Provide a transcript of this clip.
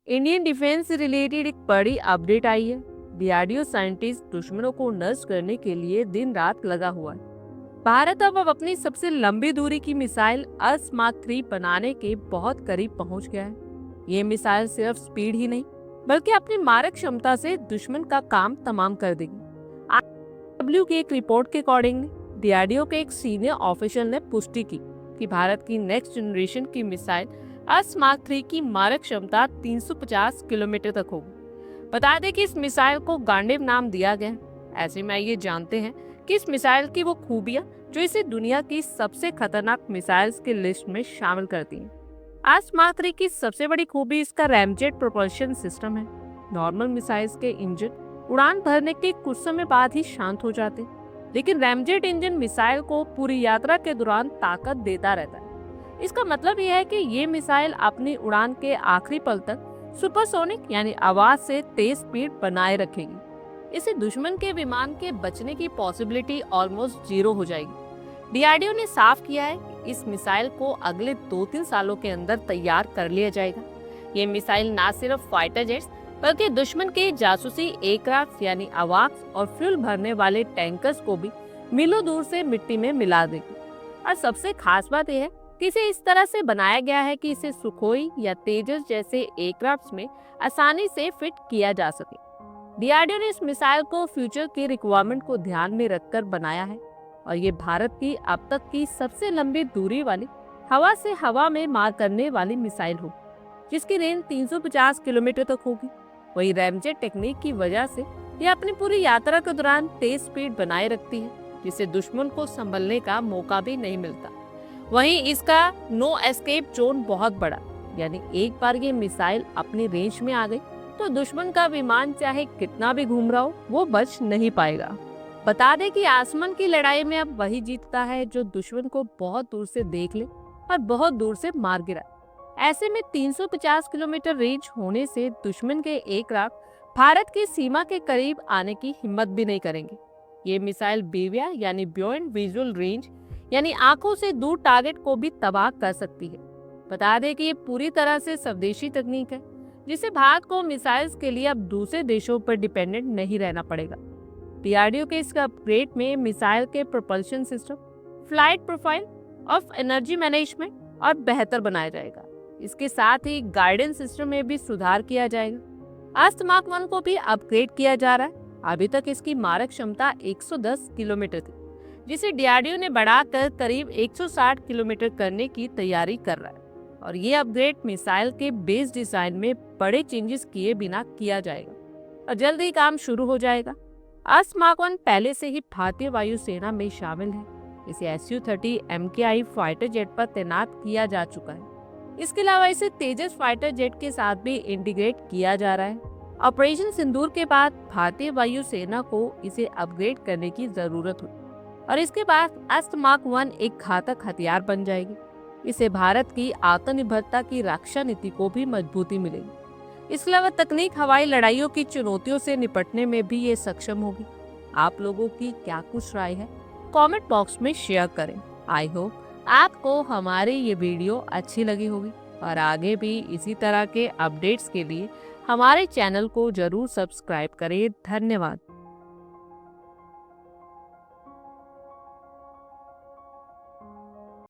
Indian defence से related एक बड़ी अपडेट आई है। डीआरडीओ साइंटिस्ट दुश्मनों को नष्ट करने के लिए दिन रात लगा हुआ है। भारत अब अपनी सबसे लंबी दूरी की मिसाइल मार्क 3 बनाने के बहुत करीब पहुंच गया है। ये मिसाइल सिर्फ स्पीड ही नहीं बल्कि अपनी मारक क्षमता से दुश्मन का काम तमाम कर देगी। डब्ल्यू की एक रिपोर्ट के अकॉर्डिंग डीआरडीओ के एक सीनियर ऑफिशियल ने पुष्टि की कि भारत की नेक्स्ट जनरेशन की मिसाइल मार्क 3 की मारक क्षमता 350 किलोमीटर तक होगी। बता दें कि इस मिसाइल को गांडीव नाम दिया गया है। ऐसे में ये जानते हैं कि इस मिसाइल की वो खूबियां जो इसे दुनिया की सबसे खतरनाक मिसाइल्स की लिस्ट में शामिल करती हैं। मार्क 3 की सबसे बड़ी खूबी इसका रैमजेट प्रोपल्शन सिस्टम है। नॉर्मल मिसाइल्स के इंजन उड़ान भरने के कुछ समय बाद ही शांत हो जाते, लेकिन रैमजेट इंजन मिसाइल को पूरी यात्रा के दौरान ताकत देता रहता है। इसका मतलब यह है कि ये मिसाइल अपनी उड़ान के आखिरी पल तक सुपरसोनिक यानी आवाज से तेज स्पीड बनाए रखेगी। इससे दुश्मन के विमान के बचने की पॉसिबिलिटी ऑलमोस्ट जीरो हो जाएगी। डीआरडीओ ने साफ किया है कि इस मिसाइल को अगले 2-3 सालों के अंदर तैयार कर लिया जाएगा। ये मिसाइल न सिर्फ फाइटर जेट्स बल्कि दुश्मन के जासूसी एयरक्राफ्ट यानी आवाक्स और फ्यूल भरने वाले टैंकर्स को भी मीलों दूर से मिट्टी में मिला देगी। और सबसे खास बात यह है कि इसे इस तरह से बनाया गया है कि इसे सुखोई या तेजस जैसे एयरक्राफ्ट्स में आसानी से फिट किया जा सके। डीआरडीओ ने इस मिसाइल को फ्यूचर की रिक्वायरमेंट को ध्यान में रखकर बनाया है और ये भारत की अब तक की सबसे लंबी दूरी वाली हवा से हवा में मार करने वाली मिसाइल होगी, जिसकी रेंज 350 किलोमीटर तक होगी। वही रैमजेट टेक्निक की वजह से यह अपनी पूरी यात्रा के दौरान तेज स्पीड बनाए रखती है, जिससे दुश्मन को संभलने का मौका भी नहीं मिलता। वहीं इसका नो एस्केप जोन बहुत बड़ा, यानी एक बार ये मिसाइल अपनी रेंज में आ गई तो दुश्मन का विमान चाहे कितना भी घूम रहा हो वो बच नहीं पाएगा। बता दें कि आसमान की लड़ाई में अब वही जीतता है जो दुश्मन को बहुत दूर से देख ले और बहुत दूर से मार गिराए। ऐसे में 350 किलोमीटर रेंज होने से दुश्मन के एयरक्राफ्ट भारत की सीमा के करीब आने की हिम्मत भी नहीं करेंगे। ये मिसाइल बीविया यानी बियॉन्ड विजुअल रेंज यानी आंखों से दूर टारगेट को भी तबाह कर सकती है। बता दें कि ये पूरी तरह से स्वदेशी तकनीक है, जिससे भारत को मिसाइल्स के लिए अब दूसरे देशों पर डिपेंडेंट नहीं रहना पड़ेगा। डीआरडीओ के इस अपग्रेड में मिसाइल के propulsion system, flight profile of energy management और बेहतर बनाया जाएगा। इसके साथ ही गाइडेंस सिस्टम में भी सुधार किया जाएगा। मार्क 1 को भी अपग्रेड किया जा रहा है। अभी तक इसकी मारक क्षमता 110 किलोमीटर थी, जिसे डीआरडीओ ने बढ़ाकर करीब 160 किलोमीटर करने की तैयारी कर रहा है। और ये अपग्रेड मिसाइल के बेस डिजाइन में बड़े चेंजेस किए बिना किया जाएगा और जल्द ही काम शुरू हो जाएगा। मार्क 1 पहले से ही भारतीय वायुसेना में शामिल है। इसे SU-30 MKI फाइटर जेट पर तैनात किया जा चुका है। इसके अलावा इसे तेजस फाइटर जेट के साथ भी इंटीग्रेट किया जा रहा है। ऑपरेशन सिंदूर के बाद भारतीय वायुसेना को इसे अपग्रेड करने की जरूरत हुई और इसके बाद मार्क 1 एक घातक हथियार बन जाएगी। इससे भारत की आत्मनिर्भरता की रक्षा नीति को भी मजबूती मिलेगी। इसके अलावा तकनीक हवाई लड़ाइयों की चुनौतियों से निपटने में भी ये सक्षम होगी। आप लोगों की क्या कुछ राय है, कमेंट बॉक्स में शेयर करें। आई होप आपको हमारी ये वीडियो अच्छी लगी होगी और आगे भी इसी तरह के अपडेट्स के लिए हमारे चैनल को जरूर सब्सक्राइब करें। धन्यवाद।